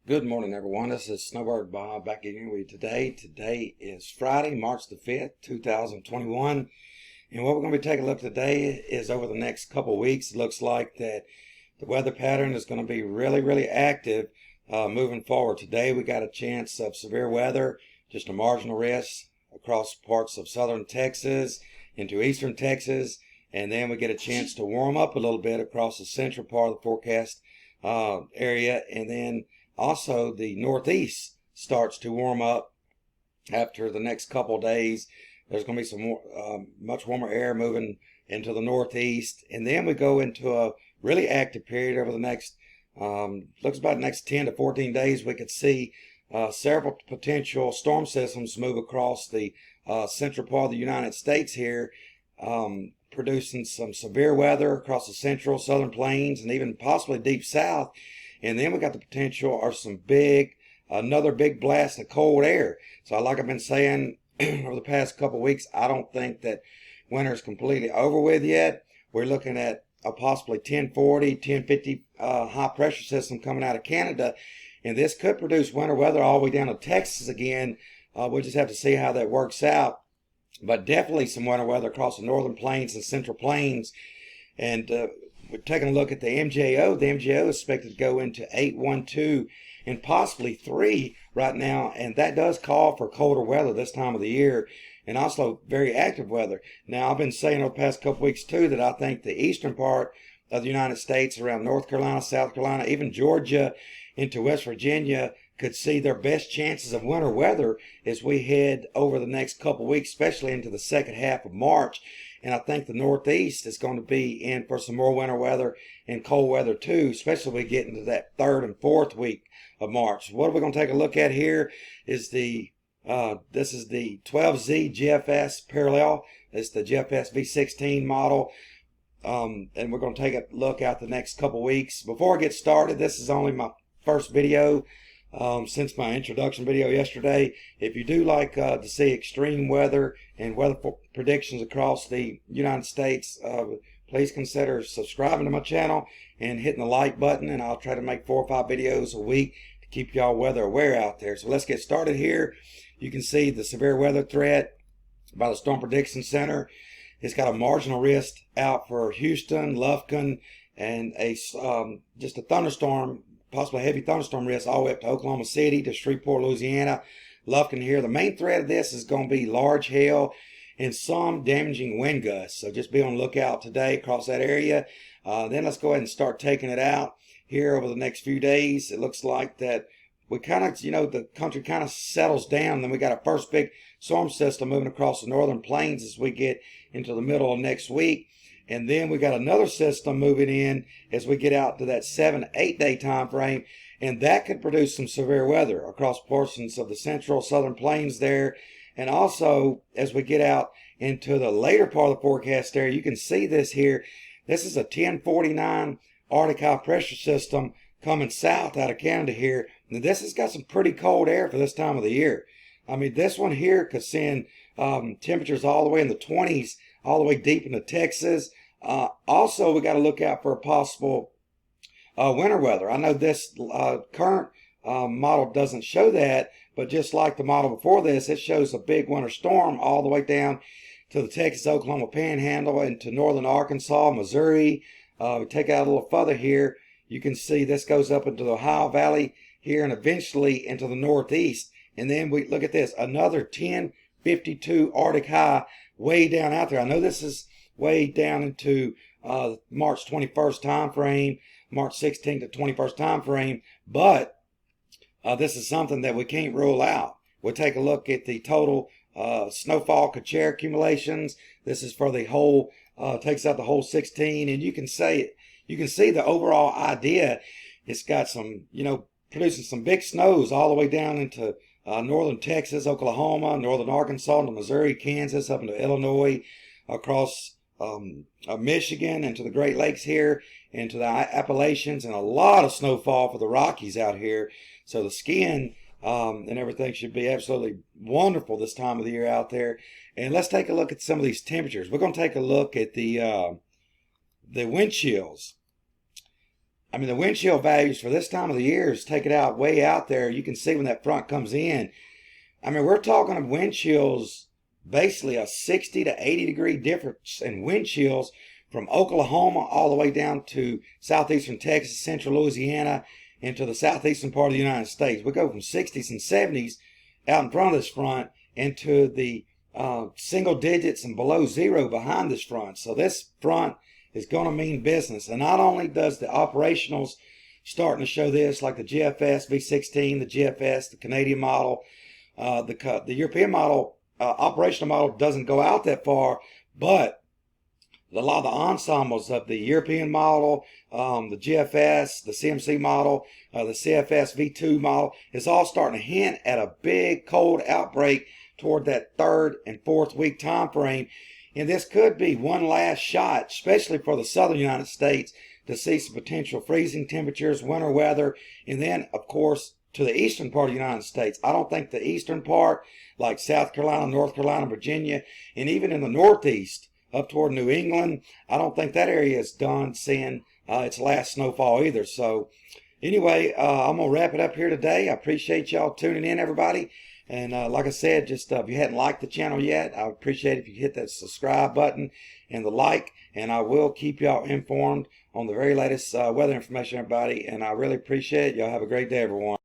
Good morning, everyone. This is Snowbirdbob back again with you today. Today is Friday, March the 5th, 2021. And what we're going to be taking a look at today is over the next couple of weeks. It looks like that the weather pattern is going to be really active moving forward. Today we got a chance of severe weather, just a marginal risk across parts of southern Texas into eastern Texas. And then we get a chance to warm up a little bit across the central part of the forecast area. And then also, the northeast starts to warm up after the next couple of days. There's going to be some more, much warmer air moving into the northeast. And then we go into a really active period over the next, looks about the next 10 to 14 days. We could see several potential storm systems move across the central part of the United States here, producing some severe weather across the central, southern plains, and even possibly deep south. And then we got the potential of another big blast of cold air. So like I've been saying over the past couple of weeks, I don't think that winter is completely over with yet. We're looking at a possibly 1040, 1050 high pressure system coming out of Canada. And this could produce winter weather all the way down to Texas again. We'll just have to see how that works out. But definitely some winter weather across the northern plains and central plains. And we're taking a look at the MJO. The MJO is expected to go into 812 and possibly 3 right now, and that does call for colder weather this time of the year and also very active weather. Now, I've been saying over the past couple weeks too that I think the eastern part of the United States, around North Carolina, South Carolina, even Georgia into West Virginia, could see their best chances of winter weather as we head over the next couple weeks, especially into the second half of March. And I think the Northeast is going to be in for some more winter weather and cold weather too, especially when we get into that third and fourth week of March. What we're going to take a look at here is this is the 12Z GFS parallel. It's the GFS V16 model. And we're going to take a look at the next couple weeks. Before I get started, this is only my first video since my introduction video yesterday. If you do like to see extreme weather and weather predictions across the United States, please consider subscribing to my channel and hitting the like button, and I'll try to make 4 or 5 videos a week to keep y'all weather aware out there. So let's get started here. You can see the severe weather threat by the Storm Prediction Center. It's got a marginal risk out for Houston, Lufkin, and just a thunderstorm, possibly heavy thunderstorm risk all the way up to Oklahoma City to Shreveport, Louisiana. Lufkin here. The main threat of this is going to be large hail and some damaging wind gusts. So just be on the lookout today across that area. Then let's go ahead and start taking it out here over the next few days. It looks like that we kind of, the country kind of settles down. Then we got our first big storm system moving across the northern plains as we get into the middle of next week. And then we got another system moving in as we get out to that 7 to 8 day time frame. And that could produce some severe weather across portions of the central southern plains there. And also, as we get out into the later part of the forecast area, you can see this here. This is a 1049 Arctic high pressure system coming south out of Canada here. And this has got some pretty cold air for this time of the year. I mean, this one here could send temperatures all the way in the 20s, all the way deep into Texas. Also, we got to look out for possible winter weather. I know this current model doesn't show that, but just like the model before this, it shows a big winter storm all the way down to the Texas-Oklahoma Panhandle into northern Arkansas, Missouri. We take it out a little further here. You can see this goes up into the Ohio Valley here and eventually into the northeast. And then we look at this, another 1052 Arctic high way down out there. I know this is way down into March 21st time frame, March 16th to 21st time frame, but this is something that we can't rule out. We'll take a look at the total snowfall chair accumulations. This is for the whole, takes out the whole 16, and you can see the overall idea. It's got some, producing some big snows all the way down into northern Texas, Oklahoma, northern Arkansas, into Missouri, Kansas, up into Illinois, across Michigan, into the Great Lakes here, into the Appalachians, and a lot of snowfall for the Rockies out here. So the skiing and everything should be absolutely wonderful this time of the year out there. And let's take a look at some of these temperatures. We're going to take a look at the wind chills. I mean, the wind chill values for this time of the year is take it out way out there. You can see when that front comes in. I mean, we're talking of wind chills, basically a 60 to 80 degree difference in wind chills from Oklahoma all the way down to southeastern Texas, central Louisiana, into the southeastern part of the United States. We go from 60s and 70s out in front of this front into the single digits and below zero behind this front. So this front is going to mean business. And not only does the operationals starting to show this, like the GFS V16, the GFS, the Canadian model, the European model, operational model doesn't go out that far, but a lot of the ensembles of the European model, the GFS, the CMC model, the CFS V2 model is all starting to hint at a big cold outbreak toward that 3rd and 4th week time frame. And this could be one last shot, especially for the southern United States, to see some potential freezing temperatures, winter weather, and then, of course, to the eastern part of the United States. I don't think the eastern part, like South Carolina, North Carolina, Virginia, and even in the Northeast, up toward New England, I don't think that area is done seeing its last snowfall either. So anyway, I'm going to wrap it up here today. I appreciate y'all tuning in, everybody. And like I said, just if you hadn't liked the channel yet, I would appreciate it if you hit that subscribe button and the like. And I will keep y'all informed on the very latest weather information, everybody. And I really appreciate it. Y'all have a great day, everyone.